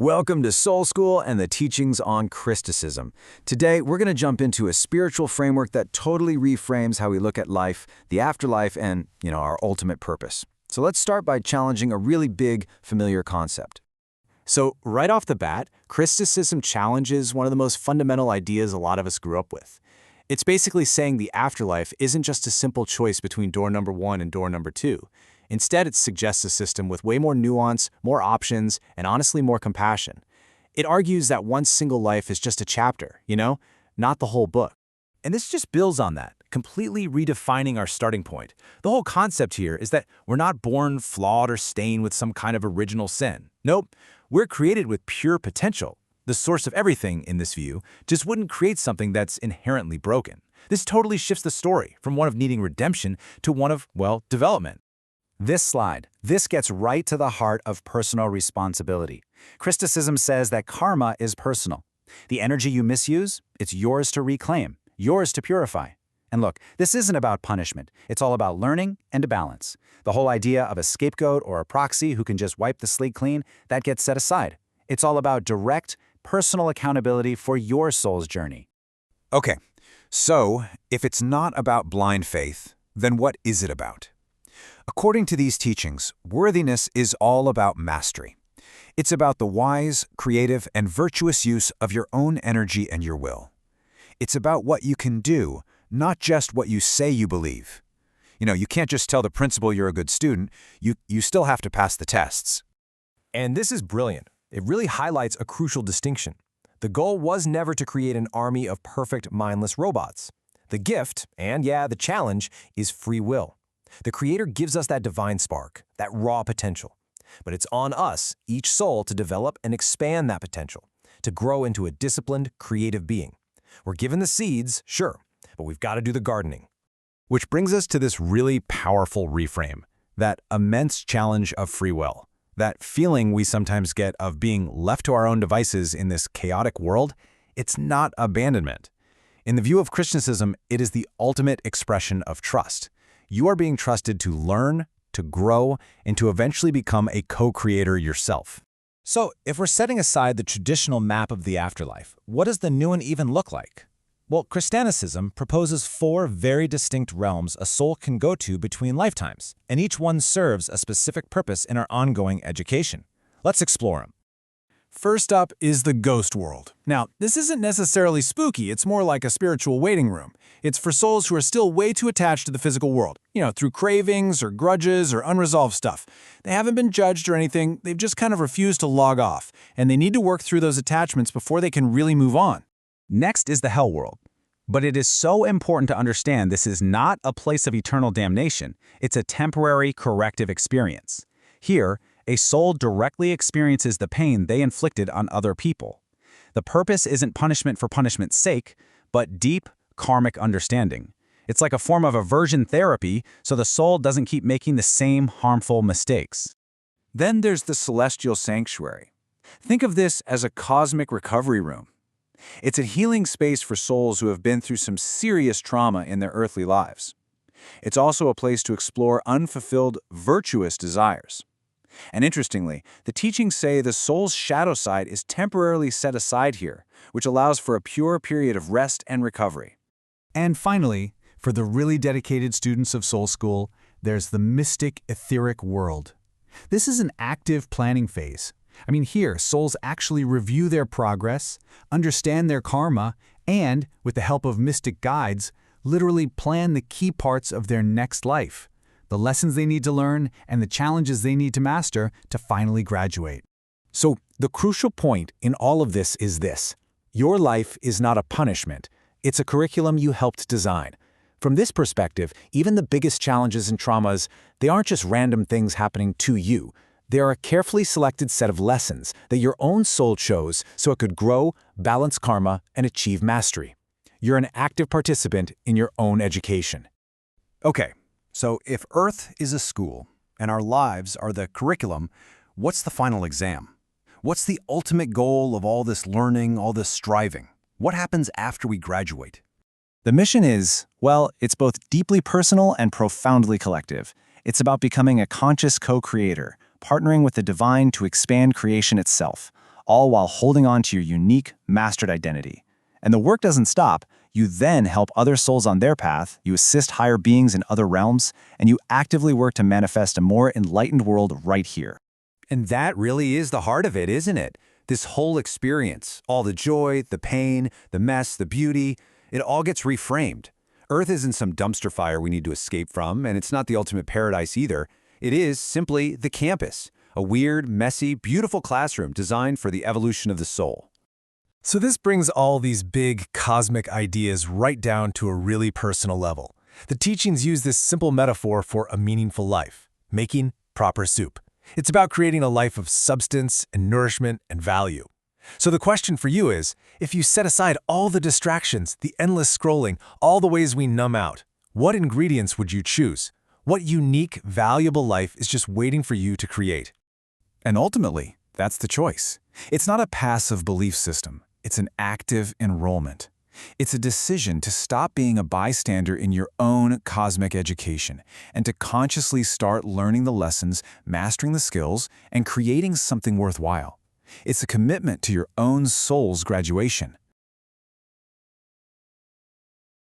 Welcome to Soul School and the teachings on Crysticism. Today, we're going to jump into a spiritual framework that totally reframes how we look at life, the afterlife, and, our ultimate purpose. So let's start by challenging a really big, familiar concept. So right off the bat, Crysticism challenges one of the most fundamental ideas a lot of us grew up with. It's basically saying the afterlife isn't just a simple choice between door number 1 and door number 2. Instead, it suggests a system with way more nuance, more options, and honestly more compassion. It argues that one single life is just a chapter, not the whole book. And this just builds on that, completely redefining our starting point. The whole concept here is that we're not born flawed or stained with some kind of original sin. Nope, we're created with pure potential. The source of everything, in this view, just wouldn't create something that's inherently broken. This totally shifts the story from one of needing redemption to one of, development. This gets right to the heart of personal responsibility. Crysticism says that karma is personal. The energy you misuse, it's yours to reclaim, yours to purify. And look, this isn't about punishment. It's all about learning and a balance. The whole idea of a scapegoat or a proxy who can just wipe the slate clean, that gets set aside. It's all about direct, personal accountability for your soul's journey. Okay, so if it's not about blind faith, then what is it about? According to these teachings, worthiness is all about mastery. It's about the wise, creative, and virtuous use of your own energy and your will. It's about what you can do, not just what you say you believe. You can't just tell the principal you're a good student, you still have to pass the tests. And this is brilliant. It really highlights a crucial distinction. The goal was never to create an army of perfect, mindless robots. The gift, and the challenge, is free will. The Creator gives us that divine spark, that raw potential. But it's on us, each soul, to develop and expand that potential, to grow into a disciplined, creative being. We're given the seeds, sure, but we've got to do the gardening. Which brings us to this really powerful reframe, that immense challenge of free will. That feeling we sometimes get of being left to our own devices in this chaotic world, it's not abandonment. In the view of Crysticism, it is the ultimate expression of trust. You are being trusted to learn, to grow, and to eventually become a co-creator yourself. So, if we're setting aside the traditional map of the afterlife, what does the new one even look like? Well, Crysticism proposes 4 very distinct realms a soul can go to between lifetimes, and each one serves a specific purpose in our ongoing education. Let's explore them. First up is the ghost world. Now, this isn't necessarily spooky, it's more like a spiritual waiting room. It's for souls who are still way too attached to the physical world, through cravings or grudges or unresolved stuff. They haven't been judged or anything, they've just kind of refused to log off, and they need to work through those attachments before they can really move on. Next is the hell world. But it is so important to understand this is not a place of eternal damnation. It's a temporary corrective experience. Here, a soul directly experiences the pain they inflicted on other people. The purpose isn't punishment for punishment's sake, but deep, karmic understanding. It's like a form of aversion therapy, so the soul doesn't keep making the same harmful mistakes. Then there's the celestial sanctuary. Think of this as a cosmic recovery room. It's a healing space for souls who have been through some serious trauma in their earthly lives. It's also a place to explore unfulfilled, virtuous desires. And interestingly, the teachings say the soul's shadow side is temporarily set aside here, which allows for a pure period of rest and recovery. And finally, for the really dedicated students of Soul School, there's the mystic, etheric world. This is an active planning phase. Here, souls actually review their progress, understand their karma, and, with the help of mystic guides, literally plan the key parts of their next life, the lessons they need to learn, and the challenges they need to master to finally graduate. So, the crucial point in all of this is this. Your life is not a punishment. It's a curriculum you helped design. From this perspective, even the biggest challenges and traumas, they aren't just random things happening to you. They are a carefully selected set of lessons that your own soul chose so it could grow, balance karma, and achieve mastery. You're an active participant in your own education. Okay, so if Earth is a school and our lives are the curriculum, what's the final exam? What's the ultimate goal of all this learning, all this striving? What happens after we graduate? The mission is, it's both deeply personal and profoundly collective. It's about becoming a conscious co-creator, partnering with the divine to expand creation itself, all while holding on to your unique, mastered identity. And the work doesn't stop. You then help other souls on their path, you assist higher beings in other realms, and you actively work to manifest a more enlightened world right here. And that really is the heart of it, isn't it? This whole experience, all the joy, the pain, the mess, the beauty, it all gets reframed. Earth isn't some dumpster fire we need to escape from, and it's not the ultimate paradise either. It is simply the campus, a weird, messy, beautiful classroom designed for the evolution of the soul. So this brings all these big cosmic ideas right down to a really personal level. The teachings use this simple metaphor for a meaningful life, making proper soup. It's about creating a life of substance and nourishment and value. So the question for you is, if you set aside all the distractions, the endless scrolling, all the ways we numb out, what ingredients would you choose? What unique, valuable life is just waiting for you to create? And ultimately, that's the choice. It's not a passive belief system. It's an active enrollment. It's a decision to stop being a bystander in your own cosmic education and to consciously start learning the lessons, mastering the skills, and creating something worthwhile. It's a commitment to your own soul's graduation,